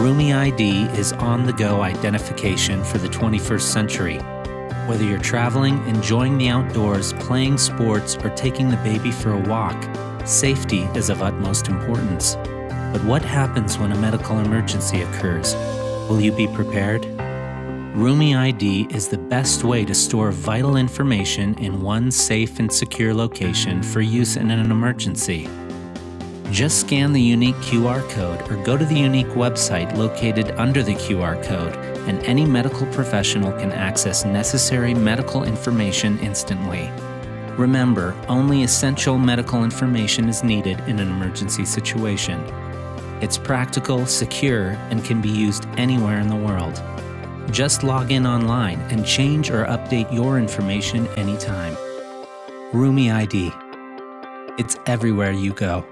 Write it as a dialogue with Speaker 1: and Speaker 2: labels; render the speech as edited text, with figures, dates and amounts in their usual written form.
Speaker 1: Rumi ID is on-the-go identification for the 21st century. Whether you're traveling, enjoying the outdoors, playing sports, or taking the baby for a walk, safety is of utmost importance. But what happens when a medical emergency occurs? Will you be prepared? Rumi ID is the best way to store vital information in one safe and secure location for use in an emergency. Just scan the unique QR code or go to the unique website located under the QR code, and any medical professional can access necessary medical information instantly. Remember, only essential medical information is needed in an emergency situation. It's practical, secure, and can be used anywhere in the world. Just log in online and change or update your information anytime. Rumi ID. It's everywhere you go.